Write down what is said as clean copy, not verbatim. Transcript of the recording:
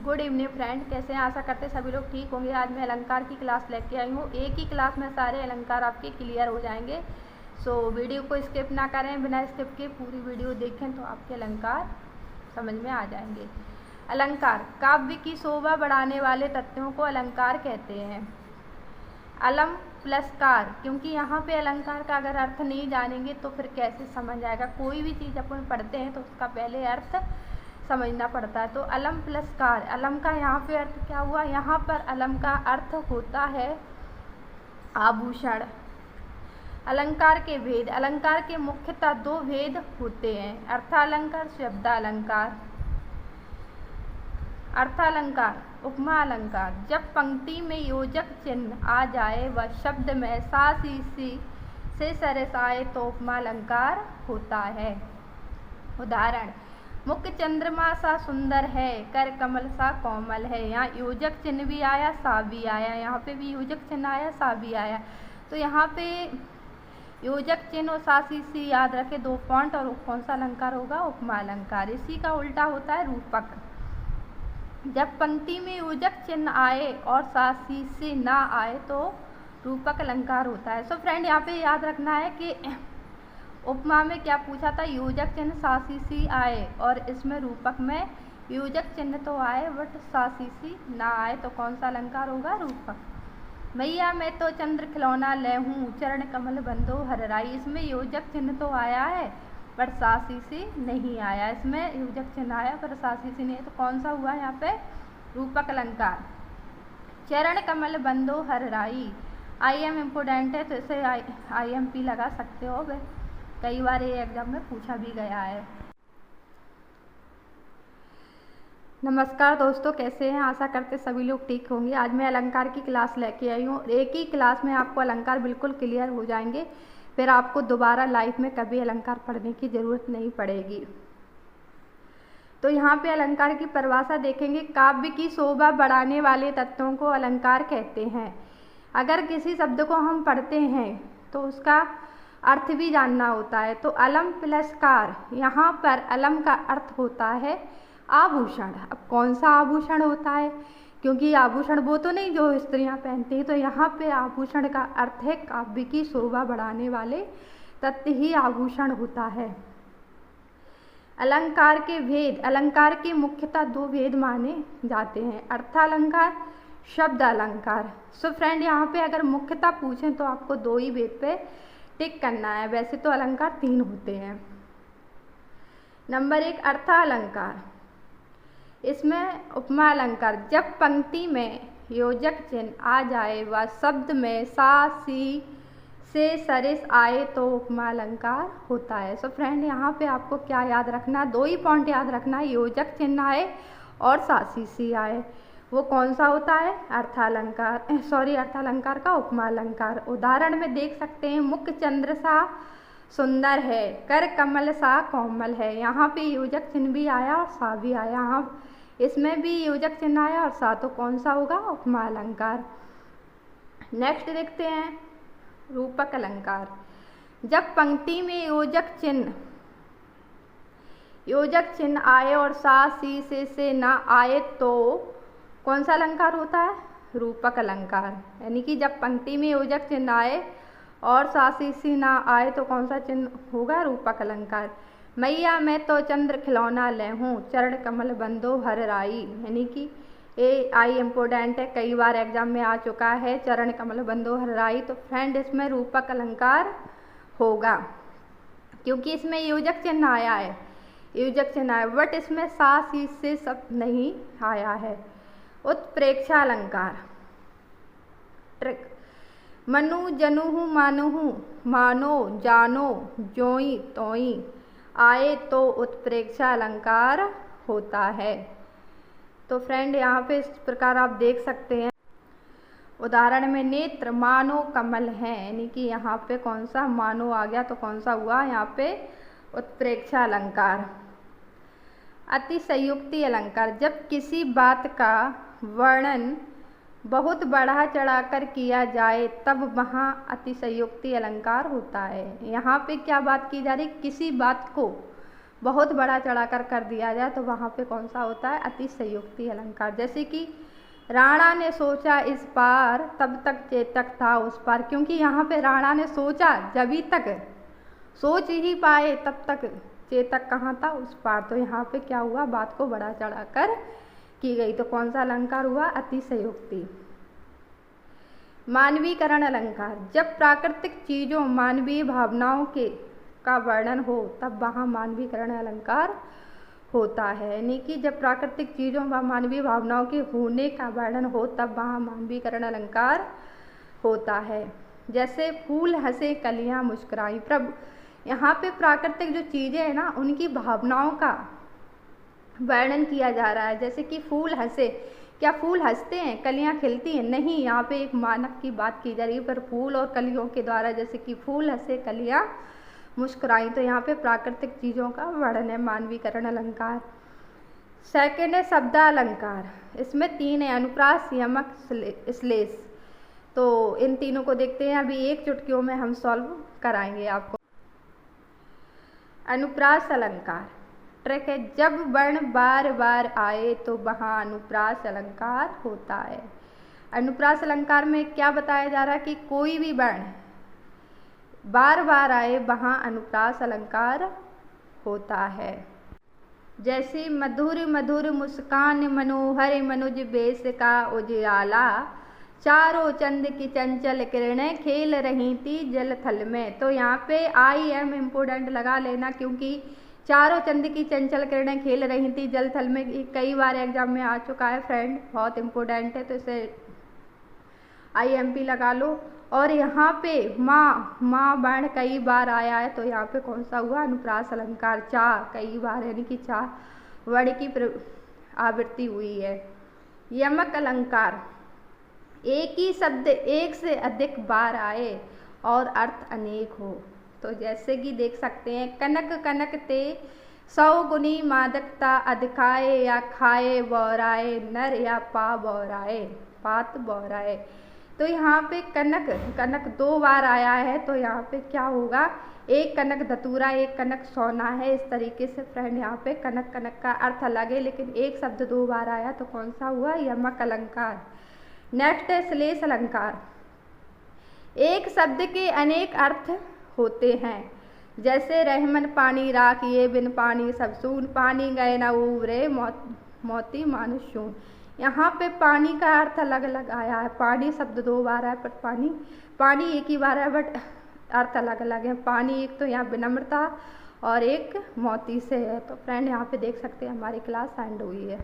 Good evening friend, कैसे हैं? आशा करते सभी लोग ठीक होंगे। आज मैं अलंकार की क्लास लेके आई हूँ। एक ही क्लास में सारे अलंकार आपके क्लियर हो जाएंगे। सो वीडियो को स्किप ना करें, बिना स्किप के पूरी वीडियो देखें तो आपके अलंकार समझ में आ जाएंगे। अलंकार काव्य की शोभा बढ़ाने वाले तत्वों को अलंकार कहते हैं। अलम प्लस कार, क्योंकि यहाँ पे अलंकार का अगर अर्थ नहीं जानेंगे तो फिर कैसे समझ आएगा। कोई भी चीज़ अपन पढ़ते हैं तो उसका पहले अर्थ समझना पड़ता है। तो अलम प्लस कार, अलम का यहाँ पे अर्थ क्या हुआ? यहाँ पर अलम का अर्थ होता है आभूषण। अलंकार के भेद, अलंकार के मुख्यतः दो भेद होते हैं, अर्थालंकार, शब्दालंकार। अर्थालंकार, उपमा अलंकार, जब पंक्ति में योजक चिन्ह आ जाए व शब्द में सा सी से सरस आए तो उपमा अलंकार होता है। उदाहरण, मुख चंद्रमा सा सुंदर है, कर कमल सा कोमल है। यहाँ योजक चिन्ह भी आया, सा भी आया, यहाँ पे भी योजक चिन्ह आया, सा भी आया। तो यहाँ पे योजक चिन्ह और सा सी याद रखे, दो पॉइंट, और कौन सा अलंकार होगा? उपमा अलंकार। इसी का उल्टा होता है रूपक। जब पंक्ति में योजक चिन्ह आए और सा सी ना आए तो रूपक अलंकार होता है। सो फ्रेंड, यहाँ पे याद रखना है कि उपमा में क्या पूछा था? योजक चिन्ह सा सी आए, और इसमें रूपक में योजक चिन्ह तो आए बट सा सी ना आए तो कौन सा अलंकार होगा? रूपक। मैया मैं तो चंद्र खिलौना ले हूँ, चरण कमल बंदो हरराई। इसमें योजक चिन्ह तो आया है बट सा सी नहीं आया। इसमें योजक चिन्ह आया पर सा सी नहीं है, तो कौन सा हुआ यहाँ पे? रूपक अलंकार। चरण कमल बंदो हरराई, आई एम इम्पोर्टेंट है तो इसे IMP लगा सकते हो। कई बार ये एग्जाम में पूछा भी गया है। नमस्कार दोस्तों, कैसे हैं? आशा करते सभी लोग ठीक होंगे। आज मैं अलंकार की क्लास लेके आई हूँ। एक ही क्लास में आपको अलंकार बिल्कुल क्लियर हो जाएंगे, फिर आपको दोबारा लाइफ में कभी अलंकार पढ़ने की ज़रूरत नहीं पड़ेगी। तो यहाँ पे अलंकार की परिभाषा देखेंगे। काव्य की शोभा बढ़ाने वाले तत्वों को अलंकार कहते हैं। अगर किसी शब्द को हम पढ़ते हैं तो उसका अर्थ भी जानना होता है। तो अलम प्लस कार, यहाँ पर अलम का अर्थ होता है आभूषण। अब कौन सा आभूषण होता है? क्योंकि आभूषण वो तो नहीं जो स्त्रियां पहनती हैं, तो यहाँ पे आभूषण का अर्थ है काव्य की शोभा बढ़ाने वाले तत्व ही आभूषण होता है। अलंकार के भेद, अलंकार के मुख्यतः दो भेद माने जाते हैं, अर्थालंकार, शब्द अलंकार। सो फ्रेंड, यहाँ पे अगर मुख्यतः पूछें तो आपको दो ही भेद पे टिक करना है, वैसे तो अलंकार तीन होते हैं। नंबर 1 अर्थालंकार, इसमें उपमा अलंकार, जब पंक्ति में योजक चिन्ह आ जाए व शब्द में सा सी से सरिस आए तो उपमा अलंकार होता है। सो फ्रेंड, यहाँ पे आपको क्या याद रखना? दो ही पॉइंट याद रखना है, योजक चिन्ह आए और सा सी आए, वो कौन सा होता है? अर्थालंकार, अर्थालंकार का उपमा अलंकार। उदाहरण में देख सकते हैं, मुख चंद्र सा सुंदर है, कर कमल सा कोमल है। यहाँ पे योजक चिन्ह भी आया और सा भी आया, यहाँ इसमें भी योजक चिन्ह आया और सा, तो कौन सा होगा? उपमा अलंकार। नेक्स्ट देखते हैं रूपक अलंकार। जब पंक्ति में योजक चिन्ह आए और सा सी से ना आए तो कौन सा अलंकार होता है? रूपक अलंकार। यानी कि जब पंक्ति में योजक चिन्ह आए और सा सी ना आए तो कौन सा चिन्ह होगा? रूपक अलंकार। मैया मैं तो चंद्र खिलौना ले हूँ, चरण कमल बंदो हरराई। यानी कि आई इम्पोर्टेंट है, कई बार एग्जाम में आ चुका है, चरण कमल बंदो हरराई। तो फ्रेंड, इसमें रूपक अलंकार होगा क्योंकि इसमें योजक चिन्ह आया है, बट इसमें सा सी से सब नहीं आया है। उत्प्रेक्षा अलंकार, ट्रिक, मनु जनुहु मानुहु, मानो जानो जोई तोई आए तो उत्प्रेक्षा अलंकार होता है। तो फ्रेंड, यहाँ पे इस प्रकार आप देख सकते हैं। उदाहरण में नेत्र मानो कमल है, यानी कि यहाँ पे कौन सा? मानो आ गया, तो कौन सा हुआ यहाँ पे? उत्प्रेक्षा अलंकार। अतिशयोक्ति अलंकार, जब किसी बात का वर्णन बहुत बढ़ा चढ़ाकर किया जाए तब वहाँ अतिशयोक्ति अलंकार होता है। यहाँ पे क्या बात की जा रही? किसी बात को बहुत बड़ा चढ़ाकर कर दिया जाए तो वहाँ पे कौन सा होता है, अतिशयोक्ति अलंकार। जैसे कि राणा ने सोचा इस पार तब तक चेतक था उस पार, क्योंकि यहाँ पे राणा ने सोचा, जभी तक सोच ही पाए तब तक चेतक कहाँ था, उस पार। तो यहाँ पे क्या हुआ, बात को बड़ा चढ़ाकर की गई। तो कौन सा अलंकार हुआ, अतिशयोक्ति। मानवीकरण अलंकार, जब प्राकृतिक चीजों मानवीय भावनाओं के का वर्णन हो तब वहाँ मानवीकरण अलंकार होता है। यानी कि जब प्राकृतिक चीजों व मानवीय भावनाओं के होने का वर्णन हो तब वहाँ मानवीकरण अलंकार होता है। जैसे फूल हंसे कलियां मुस्कुराई, प्रभु यहाँ पे प्राकृतिक जो चीजें हैं ना उनकी भावनाओं का वर्णन किया जा रहा है। जैसे कि फूल हंसे, क्या फूल हंसते हैं, कलियां खिलती हैं? नहीं, यहाँ पे एक मानक की बात की जा रही है, पर फूल और कलियों के द्वारा। जैसे कि फूल हंसे कलियां मुस्कुराई, तो यहाँ पे प्राकृतिक चीजों का वर्णन है, मानवीकरण अलंकार। सेकेंड है शब्दालंकार, इसमें 3 है, अनुप्रास, यमक, श्लेष। तो इन तीनों को देखते हैं, अभी एक चुटकियों में हम सॉल्व कराएंगे आपको। अनुप्रास अलंकार, ट्रिक है, जब वर्ण बार बार आए तो वहाँ अनुप्रास अलंकार होता है। अनुप्रास अलंकार में क्या बताया जा रहा है कि कोई भी वर्ण बार बार आए वहाँ अनुप्रास अलंकार होता है। जैसे मधुर मधुर मुस्कान मनोहर मनुज बेस का उजियाला, चारों चंद की चंचल किरणें खेल रही थी जल थल में। तो यहाँ पे आई एम इम्पोर्टेंट लगा लेना, क्योंकि चारों चंद की चंचल किरणें खेल रही थी जल थल में कई बार एग्जाम में आ चुका है फ्रेंड, बहुत इम्पोर्टेंट है, तो इसे IMP लगा लो। और यहाँ पे माँ वर्ण कई बार आया है, तो यहाँ पे कौन सा हुआ, अनुप्रास अलंकार। चा कई बार, यानी कि चा वर्ण की आवृत्ति हुई है। यमक अलंकार, एक ही शब्द एक से अधिक बार आए और अर्थ अनेक हो। तो जैसे कि देख सकते हैं, कनक कनक ते 100 गुनी मादकता अधिकाए या खाए बौराए, नर या पा बौराए, पात बौराए। तो यहाँ पे कनक कनक 2 बार आया है, तो यहाँ पे क्या होगा, एक कनक धतूरा एक कनक सोना है। इस तरीके से फ्रेंड यहाँ पे कनक कनक का अर्थ अलग है, लेकिन एक शब्द 2 बार आया, तो कौन सा हुआ, यमक अलंकार। नेक्स्ट है श्लेष अलंकार, एक शब्द के अनेक अर्थ होते हैं। जैसे रहमन पानी राख ये बिन पानी सब सून, पानी गए न उबरे मोती मानुष शून। यहाँ पे पानी का अर्थ अलग अलग आया है, पानी शब्द 2 बार है, पर पानी एक ही बार है, बट अर्थ अलग अलग है। पानी एक तो यहाँ विनम्रता और एक मोती से है। तो फ्रेंड यहाँ पे देख सकते हैं हमारी क्लास एंड हुई है।